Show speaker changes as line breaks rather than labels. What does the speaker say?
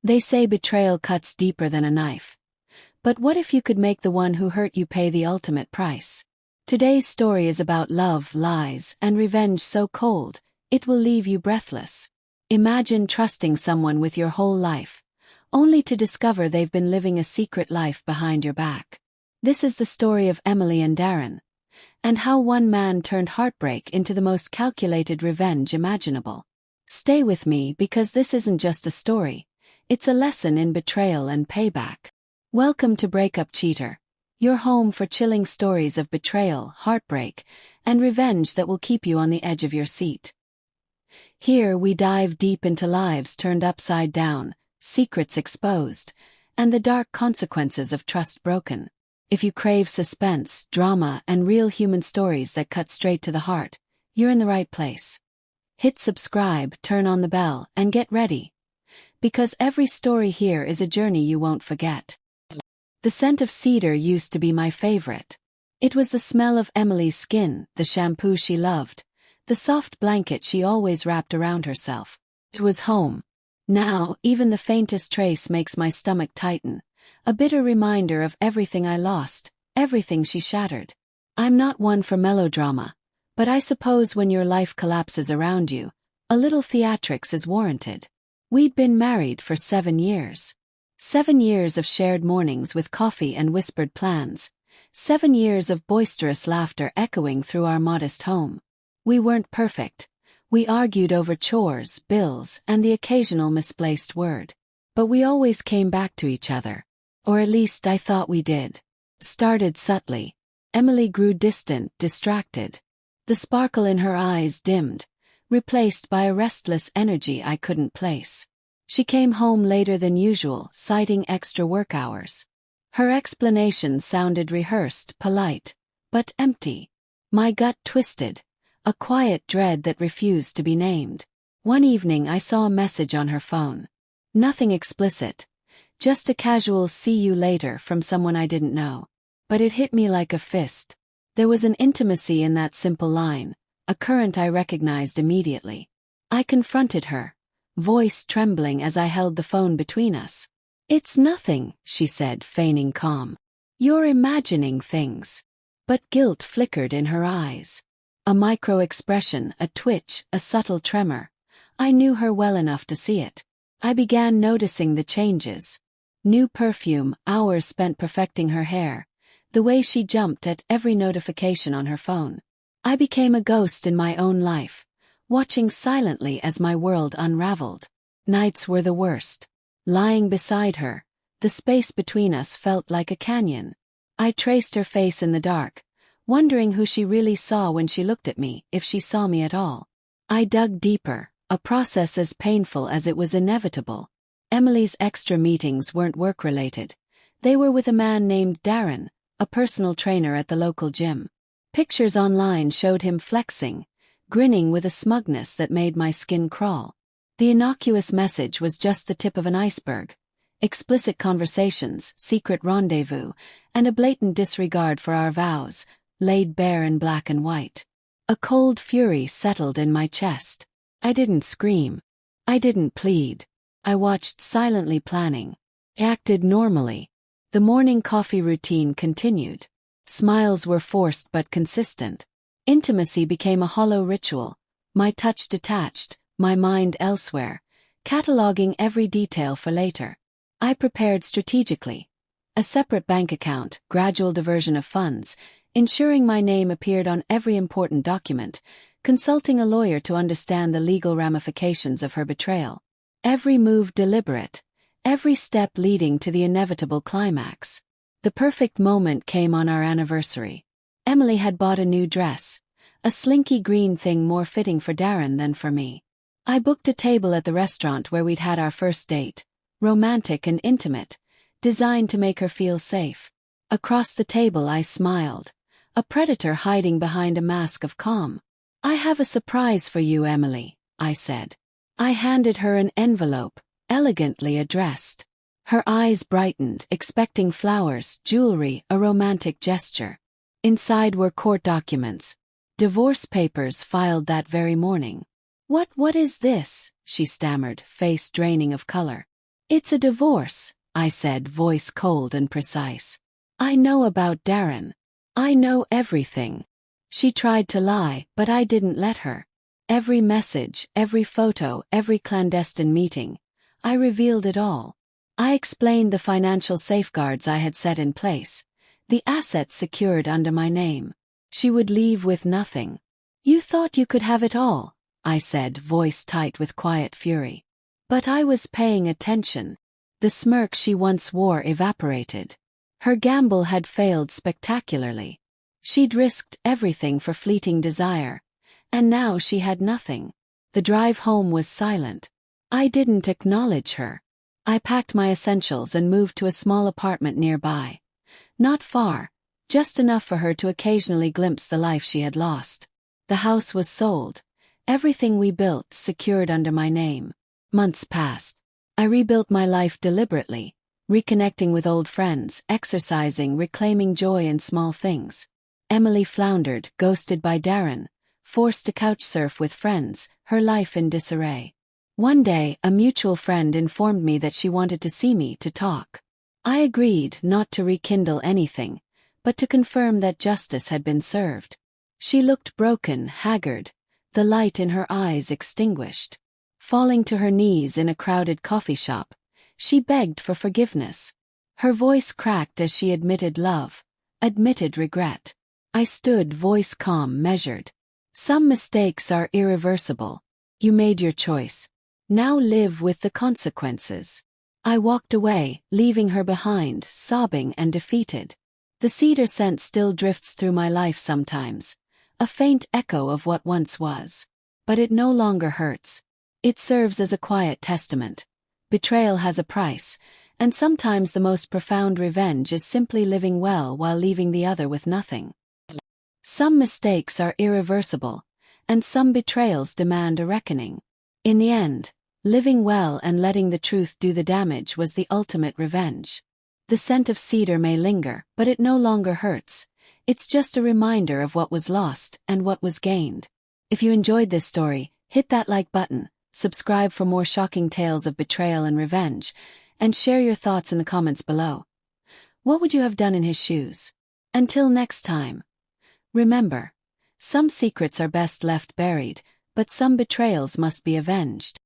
They say betrayal cuts deeper than a knife. But what if you could make the one who hurt you pay the ultimate price? Today's story is about love, lies, and revenge so cold, it will leave you breathless. Imagine trusting someone with your whole life, only to discover they've been living a secret life behind your back. This is the story of Emily and Darren, and how one man turned heartbreak into the most calculated revenge imaginable. Stay with me because this isn't just a story, it's a lesson in betrayal and payback. Welcome to Breakup Cheater, your home for chilling stories of betrayal, heartbreak, and revenge that will keep you on the edge of your seat. Here we dive deep into lives turned upside down, secrets exposed, and the dark consequences of trust broken. If you crave suspense, drama, and real human stories that cut straight to the heart, you're in the right place. Hit subscribe, turn on the bell, and get ready. Because every story here is a journey you won't forget. The scent of cedar used to be my favorite. It was the smell of Emily's skin, the shampoo she loved, the soft blanket she always wrapped around herself. It was home. Now, even the faintest trace makes my stomach tighten, a bitter reminder of everything I lost, everything she shattered. I'm not one for melodrama, but I suppose when your life collapses around you, a little theatrics is warranted. We'd been married for 7 years. 7 years of shared mornings with coffee and whispered plans. 7 years of boisterous laughter echoing through our modest home. We weren't perfect. We argued over chores, bills, and the occasional misplaced word. But we always came back to each other. Or at least I thought we did. Started subtly. Emily grew distant, distracted. The sparkle in her eyes dimmed, replaced by a restless energy I couldn't place. She came home later than usual, citing extra work hours. Her explanation sounded rehearsed, polite, but empty. My gut twisted, a quiet dread that refused to be named. One evening I saw a message on her phone. Nothing explicit, just a casual "see you later" from someone I didn't know. But it hit me like a fist. There was an intimacy in that simple line, a current I recognized immediately. I confronted her, voice trembling as I held the phone between us. "It's nothing," she said, feigning calm. "You're imagining things." But guilt flickered in her eyes. A micro-expression, a twitch, a subtle tremor. I knew her well enough to see it. I began noticing the changes. New perfume, hours spent perfecting her hair, the way she jumped at every notification on her phone. I became a ghost in my own life, watching silently as my world unraveled. Nights were the worst. Lying beside her, the space between us felt like a canyon. I traced her face in the dark, wondering who she really saw when she looked at me, if she saw me at all. I dug deeper, a process as painful as it was inevitable. Emily's extra meetings weren't work-related. They were with a man named Darren, a personal trainer at the local gym. Pictures online showed him flexing, grinning with a smugness that made my skin crawl. The innocuous message was just the tip of an iceberg. Explicit conversations, secret rendezvous, and a blatant disregard for our vows, laid bare in black and white. A cold fury settled in my chest. I didn't scream. I didn't plead. I watched silently, planning. I acted normally. The morning coffee routine continued. Smiles were forced but consistent. Intimacy became a hollow ritual, my touch detached, my mind elsewhere, cataloging every detail for later. I prepared strategically. A separate bank account, gradual diversion of funds, ensuring my name appeared on every important document, consulting a lawyer to understand the legal ramifications of her betrayal. Every move deliberate, every step leading to the inevitable climax. The perfect moment came on our anniversary. Emily had bought a new dress, a slinky green thing more fitting for Darren than for me. I booked a table at the restaurant where we'd had our first date, romantic and intimate, designed to make her feel safe. Across the table I smiled, a predator hiding behind a mask of calm. "I have a surprise for you, Emily," I said. I handed her an envelope, elegantly addressed. Her eyes brightened, expecting flowers, jewelry, a romantic gesture. Inside were court documents. Divorce papers filed that very morning. What is this?" she stammered, face draining of color. It's a divorce, I said, voice cold and precise. I know about Darren. I know everything. She tried to lie, but I didn't let her. Every message, every photo, every clandestine meeting. I revealed it all. I explained the financial safeguards I had set in place. The assets secured under my name. She would leave with nothing. You thought you could have it all, I said, voice tight with quiet fury. But I was paying attention. The smirk she once wore evaporated. Her gamble had failed spectacularly. She'd risked everything for fleeting desire. And now she had nothing. The drive home was silent. I didn't acknowledge her. I packed my essentials and moved to a small apartment nearby. Not far, just enough for her to occasionally glimpse the life she had lost. The house was sold. Everything we built secured under my name. Months passed. I rebuilt my life deliberately, reconnecting with old friends, exercising, reclaiming joy in small things. Emily floundered, ghosted by Darren, forced to couch surf with friends, her life in disarray. One day, a mutual friend informed me that she wanted to see me to talk. I agreed, not to rekindle anything, but to confirm that justice had been served. She looked broken, haggard, the light in her eyes extinguished. Falling to her knees in a crowded coffee shop, she begged for forgiveness. Her voice cracked as she admitted love, admitted regret. I stood, voice calm, measured. Some mistakes are irreversible. You made your choice. Now live with the consequences. I walked away, leaving her behind, sobbing and defeated. The cedar scent still drifts through my life sometimes, a faint echo of what once was. But it no longer hurts. It serves as a quiet testament. Betrayal has a price, and sometimes the most profound revenge is simply living well while leaving the other with nothing. Some mistakes are irreversible, and some betrayals demand a reckoning. In the end, living well and letting the truth do the damage was the ultimate revenge. The scent of cedar may linger, but it no longer hurts. It's just a reminder of what was lost and what was gained. If you enjoyed this story, hit that like button, subscribe for more shocking tales of betrayal and revenge, and share your thoughts in the comments below. What would you have done in his shoes? Until next time. Remember, some secrets are best left buried, but some betrayals must be avenged.